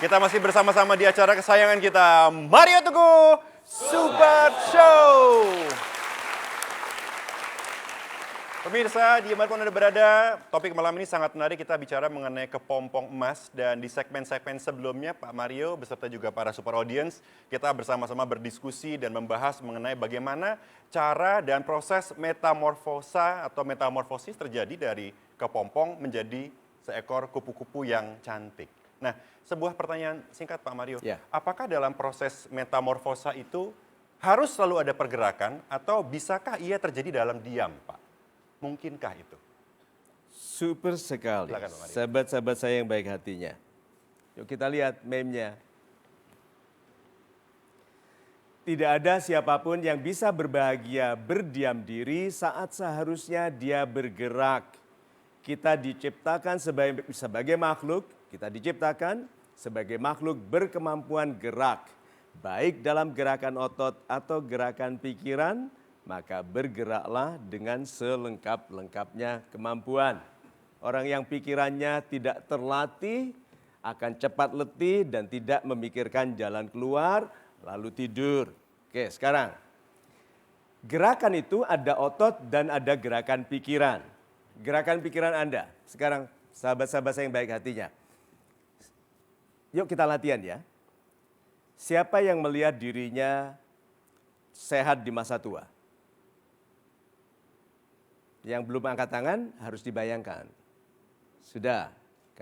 Kita masih bersama-sama di acara kesayangan kita, Mario Teguh Super Show. Pemirsa, dimanapun Anda berada, topik malam ini sangat menarik. Kita bicara mengenai kepompong emas. Dan di segmen-segmen sebelumnya, Pak Mario beserta juga para super audience, kita bersama-sama berdiskusi dan membahas mengenai bagaimana cara dan proses metamorfosa atau metamorfosis terjadi dari kepompong menjadi seekor kupu-kupu yang cantik. Nah, sebuah pertanyaan singkat Pak Mario. Ya. Apakah dalam proses metamorfosa itu harus selalu ada pergerakan atau bisakah ia terjadi dalam diam, Pak? Mungkinkah itu? Super sekali. Silakan, Pak Mario. Sahabat-sahabat saya yang baik hatinya. Yuk kita lihat meme-nya. Tidak ada siapapun yang bisa berbahagia berdiam diri saat seharusnya dia bergerak. Kita diciptakan sebagai makhluk, kita diciptakan sebagai makhluk berkemampuan gerak. Baik dalam gerakan otot atau gerakan pikiran, maka bergeraklah dengan selengkap-lengkapnya kemampuan. Orang yang pikirannya tidak terlatih akan cepat letih dan tidak memikirkan jalan keluar, lalu tidur. Oke, sekarang gerakan itu ada otot dan ada gerakan pikiran. Gerakan pikiran Anda. Sekarang sahabat-sahabat saya yang baik hatinya. Yuk kita latihan ya. Siapa yang melihat dirinya sehat di masa tua? Yang belum angkat tangan harus dibayangkan. Sudah.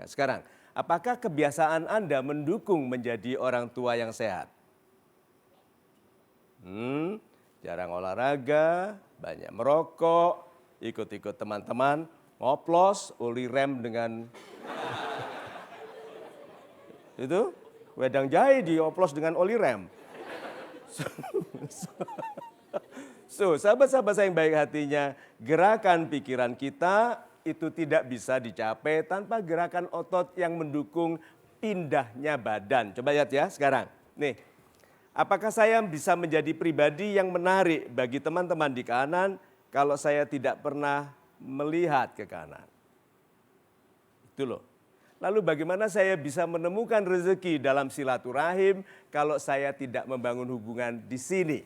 Sekarang, apakah kebiasaan Anda mendukung menjadi orang tua yang sehat? Jarang olahraga, banyak merokok, ikut-ikut teman-teman, ngoplos, uli rem dengan itu, wedang jahe dioplos dengan oli rem. So, sahabat-sahabat saya yang baik hatinya, gerakan pikiran kita itu tidak bisa dicapai tanpa gerakan otot yang mendukung pindahnya badan. Coba lihat ya sekarang. Nih, apakah saya bisa menjadi pribadi yang menarik bagi teman-teman di kanan kalau saya tidak pernah melihat ke kanan? Itu loh. Lalu bagaimana saya bisa menemukan rezeki dalam silaturahim kalau saya tidak membangun hubungan di sini?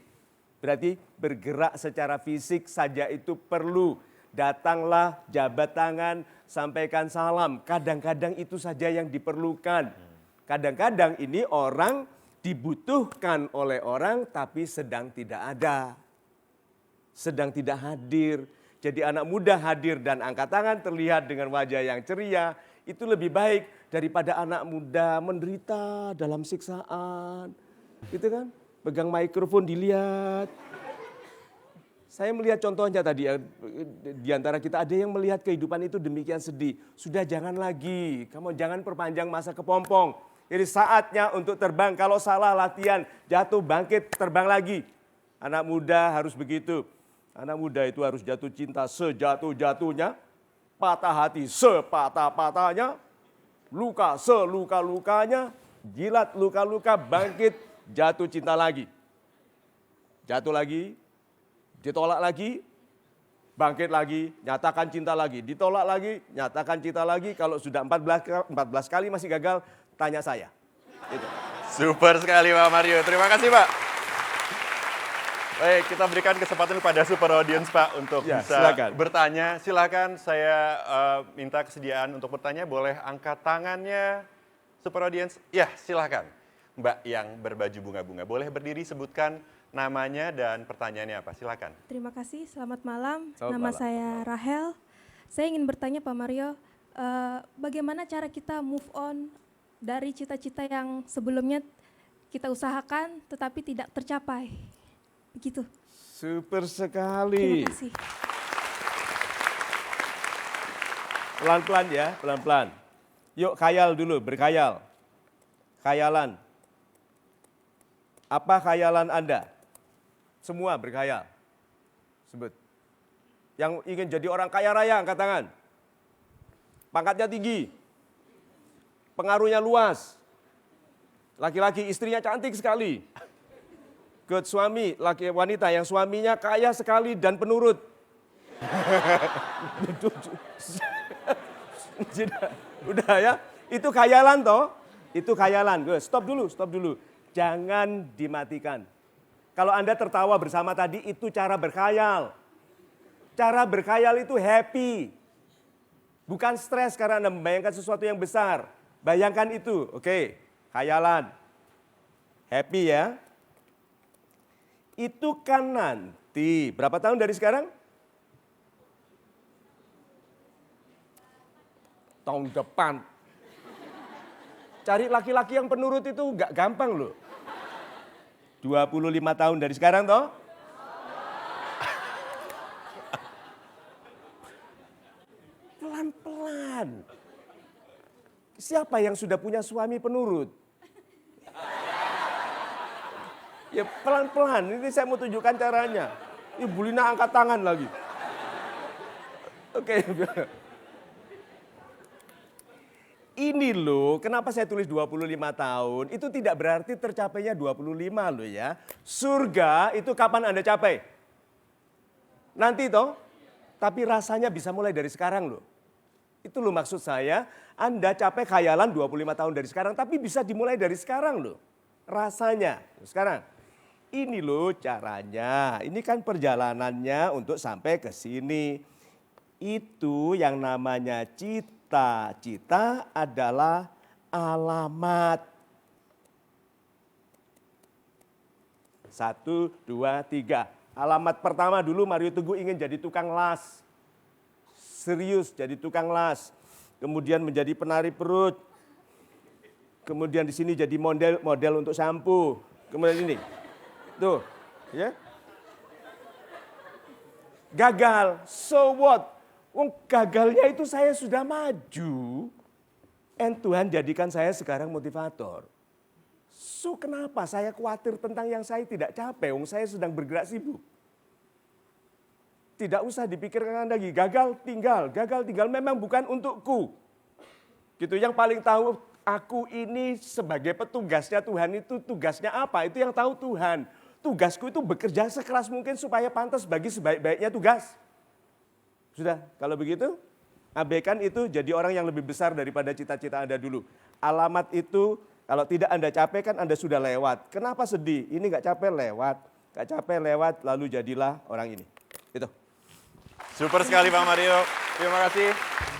Berarti bergerak secara fisik saja itu perlu. Datanglah, jabat tangan, sampaikan salam. Kadang-kadang itu saja yang diperlukan. Kadang-kadang ini orang dibutuhkan oleh orang tapi sedang tidak ada. Sedang tidak hadir. Jadi anak muda hadir dan angkat tangan terlihat dengan wajah yang ceria. Itu lebih baik daripada anak muda menderita dalam siksaan. Gitu kan? Pegang mikrofon dilihat. Saya melihat contohnya tadi ya, di antara kita ada yang melihat kehidupan itu demikian sedih. Sudah jangan lagi, kamu jangan perpanjang masa kepompong. Jadi saatnya untuk terbang, kalau salah latihan, jatuh bangkit terbang lagi. Anak muda harus begitu. Anak muda itu harus jatuh cinta sejatuh-jatuhnya, patah hati sepatah-patahnya, luka seluka-lukanya, jilat luka-luka, bangkit, jatuh cinta lagi. Jatuh lagi, ditolak lagi, bangkit lagi, nyatakan cinta lagi. Ditolak lagi, nyatakan cinta lagi. Kalau sudah 14 kali masih gagal, tanya saya. Itu. Super sekali Pak Mario, terima kasih Pak. Baik, kita berikan kesempatan kepada super audience Pak untuk Ya, bisa silakan. bertanya. Silakan, saya minta kesediaan untuk bertanya, boleh angkat tangannya super audience. Ya, silakan. Mbak yang berbaju bunga-bunga, boleh berdiri sebutkan namanya dan pertanyaannya apa, silakan. Terima kasih, selamat malam. Selamat Nama malam. saya Rahel. Saya ingin bertanya Pak Mario, bagaimana cara kita move on dari cita-cita yang sebelumnya kita usahakan tetapi tidak tercapai? Begitu. Super sekali. Terima kasih. Pelan-pelan ya, pelan-pelan. Yuk khayal dulu, berkhayal. Khayalan. Apa khayalan Anda? Semua berkhayal. Sebut. Yang ingin jadi orang kaya raya, angkat tangan. Pangkatnya tinggi. Pengaruhnya luas. Laki-laki istrinya cantik sekali. Good suami, laki wanita yang suaminya kaya sekali dan penurut. Udah ya, itu khayalan toh. Itu khayalan. Stop dulu. Jangan dimatikan. Kalau Anda tertawa bersama tadi, itu cara berkhayal. Cara berkhayal itu happy. Bukan stres karena Anda membayangkan sesuatu yang besar. Bayangkan itu, oke, khayalan. Happy ya. Itu kan nanti, berapa tahun dari sekarang? Tahun depan. Cari laki-laki yang penurut itu nggak gampang loh. 25 tahun dari sekarang toh? Pelan-pelan. Siapa yang sudah punya suami penurut? Ya pelan-pelan, ini saya mau tunjukkan caranya. Ibu Lina angkat tangan lagi. Oke. Ini loh, kenapa saya tulis 25 tahun, itu tidak berarti tercapainya 25 loh ya. Surga itu kapan Anda capai? Nanti toh, tapi rasanya bisa mulai dari sekarang loh. Itu loh maksud saya, Anda capai khayalan 25 tahun dari sekarang, tapi bisa dimulai dari sekarang loh. Rasanya, sekarang. Ini loh caranya, ini kan perjalanannya untuk sampai ke sini. Itu yang namanya cita. Cita adalah alamat. 1, 2, 3. Alamat pertama dulu Mario Teguh ingin jadi tukang las. Serius jadi tukang las. Kemudian menjadi penari perut. Kemudian di sini jadi model untuk sampo. Kemudian ini. Tuh, ya. Gagal. So what? Gagalnya itu saya sudah maju. Tuhan jadikan saya sekarang motivator. So kenapa saya khawatir tentang yang saya tidak capai? Saya sedang bergerak sibuk. Tidak usah dipikirkan lagi. Gagal tinggal. Memang bukan untukku. Gitu. Yang paling tahu aku ini sebagai petugasnya Tuhan itu tugasnya apa? Itu yang tahu Tuhan. Tugasku itu bekerja sekeras mungkin supaya pantas bagi sebaik-baiknya tugas. Sudah, kalau begitu, abaikan itu jadi orang yang lebih besar daripada cita-cita Anda dulu. Alamat itu, kalau tidak Anda capai kan Anda sudah lewat. Kenapa sedih? Ini nggak capek lewat. Nggak capek lewat, lalu jadilah orang ini. Itu. Super sekali Pak Mario. Terima kasih.